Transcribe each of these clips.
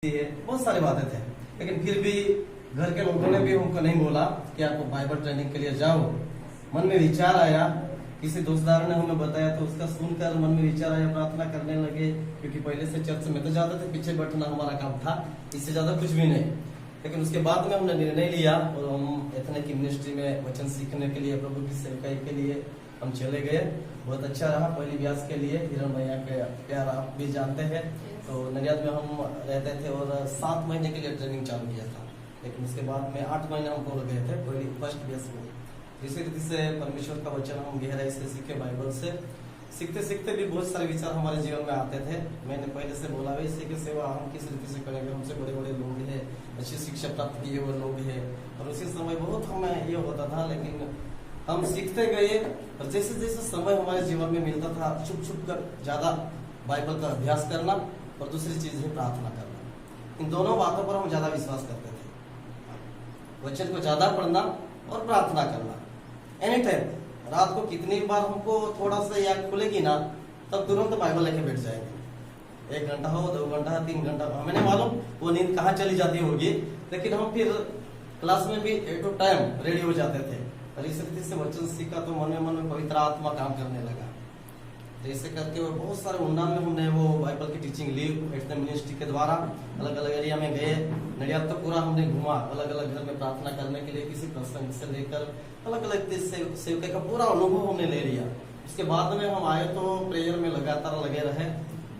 बहुत सारी बातें थे, लेकिन फिर भी घर के लोगों ने भी हमको नहीं बोला कि आपको बाइबल ट्रेनिंग के लिए जाओ। मन में विचार आया, किसी दोस्तदार ने हमें बताया तो उसका सुनकर मन में विचार आया, प्रार्थना करने लगे। क्योंकि पहले से चर्च में तो जाते थे, पीछे बैठना हमारा काम था, इससे ज्यादा कुछ भी नहीं। लेकिन उसके बाद में हमने निर्णय लिया और हम एथनिक मिनिस्ट्री में वचन सीखने के लिए, प्रभु की सेवकाई के लिए हम चले गए। बहुत अच्छा रहा। पहली ब्यास के लिए हिरण भैया के प्यार आप भी जानते हैं, तो नडियाद में हम रहते थे और 7 महीने के लिए ट्रेनिंग चालू किया था। लेकिन उसके बाद में 8 महीने हम बोल गए थे पहली फर्स्ट ब्यास में। इसी रीति से परमेश्वर का वचन हम गहराई से सीखे, बाइबल से सीखते सीखते भी बहुत सारे विचार हमारे जीवन में आते थे। मैंने पहले से बोला भाई इसी की सेवा हम किस रीति से करेंगे, हमसे बड़े बड़े लोग हैं, अच्छी शिक्षा प्राप्त किए हुए लोग हैं। और उसी समय बहुत हमें ये होता था, लेकिन हम सीखते गए और जैसे जैसे समय हमारे जीवन में मिलता था, छुप छुप कर ज्यादा बाइबल का अभ्यास करना और दूसरी चीज है प्रार्थना करना। इन दोनों बातों पर हम ज्यादा विश्वास करते थे, वचन को ज्यादा पढ़ना और प्रार्थना करना। एनी टाइम, रात को कितनी बार हमको थोड़ा सा याद खुलेगी ना, तब तुरंत बाइबल लेके बैठ जाएंगे। 1 घंटा हो, 2 घंटा, 3 घंटा, हमें नहीं मालूम वो नींद कहाँ चली जाती होगी, लेकिन हम फिर क्लास में भी एक टाइम रेडी हो जाते थे। और इस रीति से वचन सीखा तो मन में पवित्र आत्मा काम करने लगा। जैसे करके वो बहुत सारे उन्नान में हमने वो बाइबल की टीचिंग ली एथनिक मिनिस्ट्री के द्वारा। अलग अलग एरिया में गए, नडियाद तो पूरा हमने घुमा, अलग अलग घर में प्रार्थना करने के लिए, किसी प्रसंग से लेकर अलग अलग सेवकाई का पूरा अनुभव हमने ले लिया। उसके बाद में हम आए तो प्रेयर में लगातार लगे रहे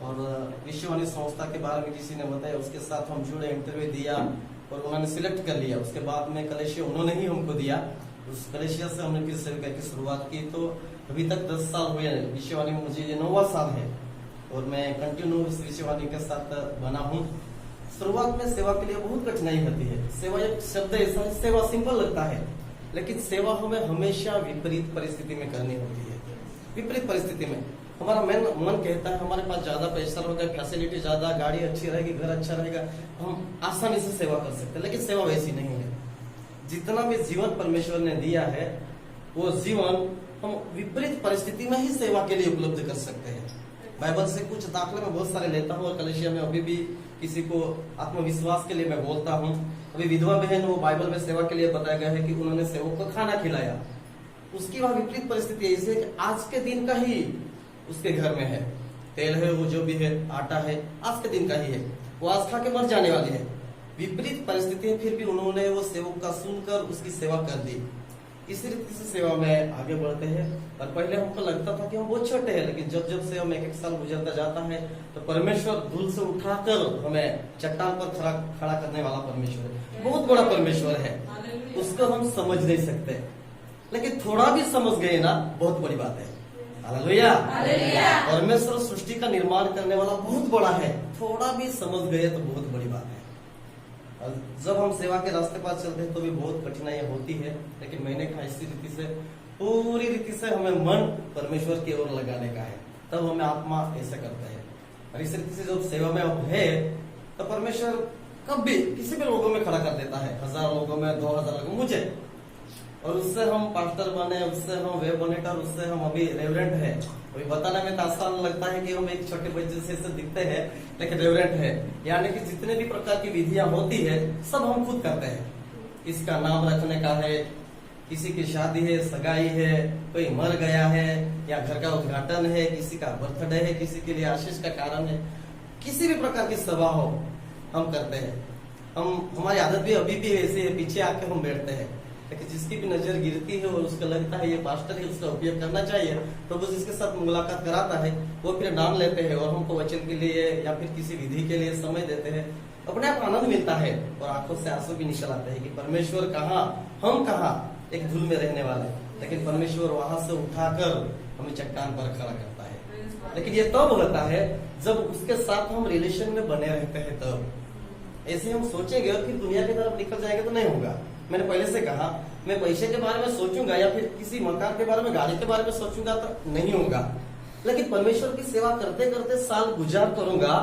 और विश्ववाणी संस्था के बारे में किसी ने बताया, उसके साथ हम जुड़े, इंटरव्यू दिया और उन्होंने सिलेक्ट कर लिया। उसके बाद में कलेशिया उन्होंने ही हमको दिया, उस कलेशिया से हमने फिर सेवकाई की शुरुआत की। तो अभी तक 10 साल हुए हैं विश्ववाणी में, मुझे ये 9वां साल है और मैं कंटिन्यू इस विश्ववाणी के साथ बना हूँ। शुरुआत में सेवा के लिए बहुत कठिनाई होती है। सेवा एक शब्द ऐसा, सेवा सिंपल लगता है, लेकिन सेवा हमें हमेशा विपरीत परिस्थिति में करनी होती है। विपरीत परिस्थिति में हमारा मन कहता है हमारे पास ज्यादा पैसा होगा, फैसिलिटी ज्यादा, गाड़ी अच्छी रहेगी, घर अच्छा रहेगा, हम आसानी से सेवा कर सकते हैं। लेकिन सेवा वैसी नहीं है। जितना भी जीवन परमेश्वर ने दिया है, वो जीवन हम विपरीत परिस्थिति में ही सेवा के लिए उपलब्ध कर सकते हैं। बाइबल से कुछ दाखले में बहुत सारे लेता हूँ और कलेशिया में अभी भी किसी को आत्मविश्वास के लिए मैं बोलता हूँ। अभी विधवा बहन, वो बाइबल में सेवा के लिए बताया गया है कि उन्होंने सेवक को खाना खिलाया। उसकी वहां विपरीत परिस्थिति ऐसी है कि आज के दिन का ही उसके घर में है, तेल है, वो जो भी है, आटा है, आज के दिन का ही है, वो आज खा के मर जाने वाली है। विपरीत परिस्थिति है, फिर भी उन्होंने वो सेवक का सुनकर उसकी सेवा कर दी। इसी रीति से सेवा में आगे बढ़ते हैं। और पहले हमको लगता था कि हम बहुत छोटे हैं, लेकिन जब जब सेवा में 1-1 साल गुजरता जाता है तो परमेश्वर धूल से उठाकर हमें चट्टान पर खड़ा करने वाला परमेश्वर है। बहुत बड़ा परमेश्वर है, उसको हम समझ नहीं सकते, लेकिन थोड़ा भी समझ गए ना, बहुत बड़ी बात है। हालेलुया। परमेश्वर सृष्टि का निर्माण करने वाला बहुत बड़ा है, थोड़ा भी समझ गए तो बहुत बड़ी बात है। जब हम सेवा के रास्ते पर चलते हैं तो भी बहुत कठिनाइयां होती है, लेकिन मैंने कहा इसी रीति से, पूरी रीति से हमें मन परमेश्वर की ओर लगाने का है, तब हमें आत्मा ऐसा करता है। और इस रीति से जब सेवा में अब है तो परमेश्वर कब भी किसी भी लोगों में खड़ा कर देता है, 1000 लोगों में, 2000 लोगों में, मुझे। और उससे हम पास्टर बने, उससे हम वेब मॉनिटर, उससे हम अभी रेवरेंट है। अभी बताने में तो आसान लगता है कि हम एक छोटे बच्चे से दिखते हैं, लेकिन रेवरेंट है, यानी कि जितने भी प्रकार की विधियां होती है सब हम खुद करते हैं। इसका नाम रखने का है, किसी की शादी है, सगाई है, कोई मर गया है, या घर का उद्घाटन है, किसी का बर्थडे है, किसी के लिए आशीष का कारण है, किसी भी प्रकार की सभा हो हम करते हैं। हमारी आदत भी अभी भी ऐसी है, पीछे आके हम बैठते हैं, लेकिन जिसकी भी नजर गिरती है और उसको लगता है ये पास्टर है, उसका उपयोग करना चाहिए, तो वो जिसके साथ मुलाकात कराता है वो फिर नाम लेते हैं और हमको वचन के लिए या फिर किसी विधि के लिए समय देते हैं। अपने आप आनंद मिलता है और आंखों से आंसू भी निकल आते हैं कि परमेश्वर कहाँ, हम कहाँ, एक धूल में रहने वाले, लेकिन परमेश्वर वहां से उठाकर हमें चट्टान पर खड़ा करता है। लेकिन ये तब होता है जब उसके साथ हम रिलेशन में बने रहते हैं। तब ऐसे हम सोचेंगे और फिर दुनिया की तरफ निकल जाएंगे तो नहीं होगा। मैंने पहले से कहा, मैं पैसे के बारे में सोचूंगा या फिर किसी मकान के बारे में, गाड़ी के बारे में सोचूंगा तो नहीं होगा। लेकिन परमेश्वर की सेवा करते करते साल गुजार करूंगा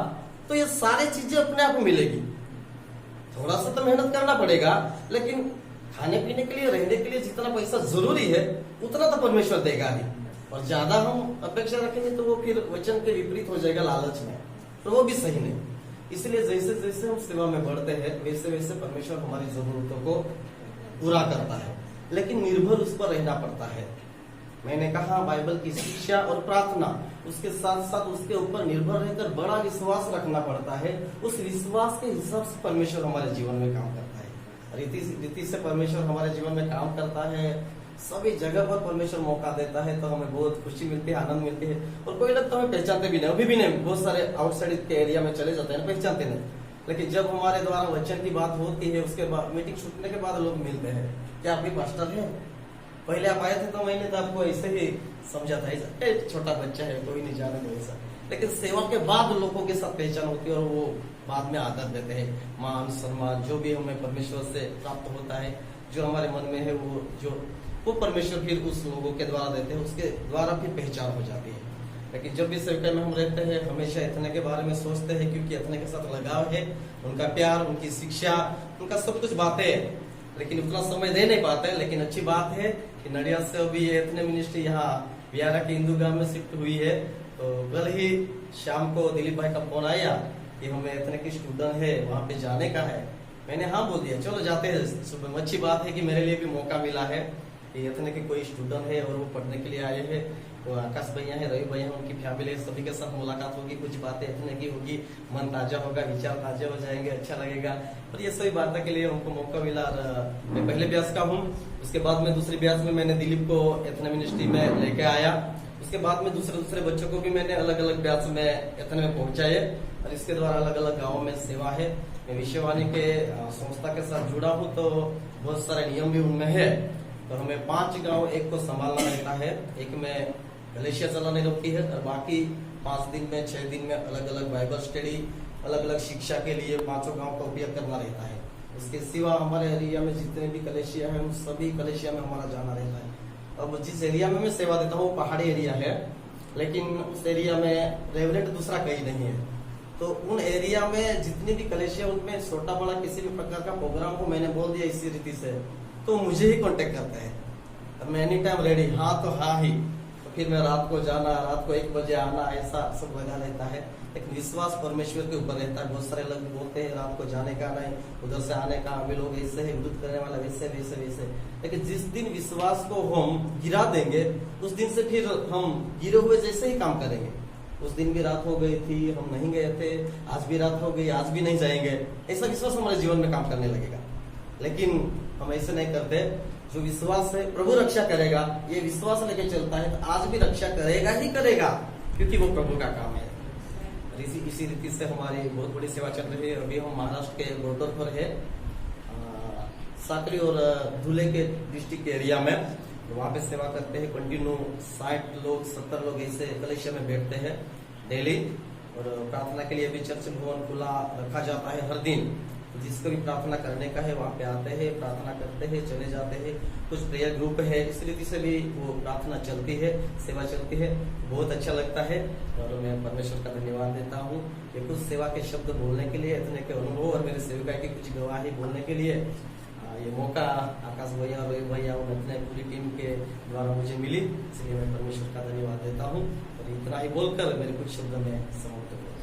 तो ये सारी चीजें अपने आप मिलेगी। थोड़ा सा तो मेहनत करना पड़ेगा, लेकिन खाने पीने के लिए, रहने के लिए जितना पैसा जरूरी है उतना तो परमेश्वर देगा ही। और ज्यादा हम अपेक्षा रखेंगे तो वो फिर वचन के विपरीत हो जाएगा, लालच में, तो वो भी सही नहीं। इसलिए जैसे जैसे हम सेवा में बढ़ते हैं वैसे वैसे परमेश्वर हमारी जरूरतों को पूरा करता है, लेकिन निर्भर उस पर रहना पड़ता है। मैंने कहा बाइबल की शिक्षा और प्रार्थना, उसके साथ साथ उसके ऊपर निर्भर रहकर बड़ा विश्वास रखना पड़ता है। उस विश्वास के हिसाब से परमेश्वर हमारे जीवन में काम करता है। रीति से परमेश्वर हमारे जीवन में काम करता है। सभी जगह पर परमेश्वर मौका देता है, तो हमें बहुत खुशी मिलती है, आनंद मिलती है। और कोई लोग तो हमें पहचानते भी नहीं, अभी भी नहीं, बहुत सारे आउटसाइड के एरिया में चले जाते हैं, पहचानते नहीं। लेकिन जब हमारे द्वारा वचन की बात होती है, उसके बाद मीटिंग छूटने के बाद लोग मिलते हैं, क्या आप भी पास्टर हैं? पहले आप आए थे तो मैंने तो आपको ऐसे ही समझा था, छोटा बच्चा है, कोई नहीं जाने दो ऐसा। लेकिन सेवा के बाद लोगों के साथ पहचान होती है और वो बाद में आदर देते हैं। मान सम्मान जो भी हमें परमेश्वर से प्राप्त होता है, जो हमारे मन में है, वो परमेश्वर फिर उस लोगों के द्वारा देते हैं, उसके द्वारा फिर पहचान हो जाती है। लेकिन जब भी सेवकाई में हम रहते हैं, हमेशा इतने के बारे में सोचते हैं, क्योंकि इतने के साथ लगाव है, उनका प्यार, उनकी शिक्षा, उनका सब कुछ बातें है, लेकिन उतना समय दे नहीं पाते। लेकिन अच्छी बात है कि नडियाद से अभी ये इतने मिनिस्ट्री यहाँ बिहार के हिंदू गांव में शिफ्ट हुई है। तो कल ही शाम को दिलीप भाई का फोन आया कि हमें इतने की स्टूडेंट है, वहाँ पे जाने का है। मैंने हाँ बोल दिया, चलो जाते हैं सुबह। अच्छी बात है कि मेरे लिए भी मौका मिला है कि इतने के कोई स्टूडेंट है और वो पढ़ने के लिए आए हैं। तो आकाश भैया है, रवि भैया, उनकी फैमिली, सभी के साथ मुलाकात होगी, कुछ बातें इतने की होगी, मन ताजा होगा, विचार ताजे हो जाएंगे, अच्छा लगेगा। और ये सभी बातों के लिए हमको मौका मिला। मैं पहले ब्यास का हूँ, उसके बाद में दूसरे ब्यास में मैंने दिलीप को इतने मिनिस्ट्री में लेके आया। उसके बाद में दूसरे बच्चों को भी मैंने अलग अलग ब्यास में इतने में पहुंचाए और इसके द्वारा अलग अलग गाँव में सेवा है। मैं विश्ववाणी के संस्था के साथ जुड़ा हूँ, तो बहुत सारे नियम भी उनमें है। तो हमें 5 गांव एक को संभालना रहता है, एक में गलेशिया चलाने होती है और बाकी 5 दिन में 6 दिन में अलग अलग बाइबल स्टडी, अलग अलग शिक्षा के लिए 5 गांव का उपयोग करना रहता है। इसके सिवा हमारे एरिया में जितने भी कलेशिया है, उन सभी कलेशिया में हमारा जाना रहता है। अब जिस एरिया में मैं सेवा देता हूँ वो पहाड़ी एरिया है, लेकिन उस एरिया में रेवरेंट दूसरा कहीं नहीं है। तो उन एरिया में जितनी भी कलेशिया, उनमें छोटा बड़ा किसी भी प्रकार का प्रोग्राम को मैंने बोल दिया इसी रीति से, तो मुझे ही कांटेक्ट करते हैं। मैं एनी टाइम रेडी, हाँ तो हाँ ही। तो फिर मैं रात को जाना, रात को 1 बजे आना, ऐसा सब लगा रहता है। एक विश्वास परमेश्वर के ऊपर रहता है। बहुत सारे लोग बोलते हैं रात को जाने का नहीं, उधर से आने का, अभी लोग ऐसे है, विरोध करने वाला वैसे वैसे वैसे। लेकिन जिस दिन विश्वास को हम गिरा देंगे, उस दिन से फिर हम गिरे हुए जैसे ही काम करेंगे। उस दिन भी रात हो गई थी, हम नहीं गए थे, आज भी रात हो गई, आज भी नहीं जाएंगे, ऐसा विश्वास हमारे जीवन में काम करने लगेगा। लेकिन हम ऐसे नहीं करते। जो विश्वास है, प्रभु रक्षा करेगा, ये विश्वास लेके चलता है तो आज भी रक्षा करेगा ही करेगा, क्योंकि वो प्रभु का काम है। इसी रीति से हमारी बहुत बड़ी सेवा चल रही है। अभी हम महाराष्ट्र के बॉर्डर पर है, साकरी और धुले के डिस्ट्रिक्ट एरिया में, वहाँ पे सेवा करते हैं। कंटिन्यू 60 लोग 70 लोग ऐसे कलेक्शन में बैठते हैं डेली। और प्रार्थना के लिए भी चर्च भवन खुला रखा जाता है हर दिन। जिसको भी प्रार्थना करने का है वहाँ पे आते हैं, प्रार्थना करते हैं, चले जाते हैं। कुछ प्रेयर ग्रुप है, इस रीति से भी वो प्रार्थना चलती है, सेवा चलती है। बहुत अच्छा लगता है और मैं परमेश्वर का धन्यवाद देता हूँ कि कुछ सेवा के शब्द बोलने के लिए, इतने के अनुभव और मेरे सेविका की कुछ गवाही बोलने के लिए ये मौका आकाश भैया, रोहित भैया और अपने पूरी टीम के द्वारा मुझे मिली। इसलिए मैं परमेश्वर का धन्यवाद देता हूँ और इतना ही बोलकर मेरे कुछ शब्द में समाप्त करूँ।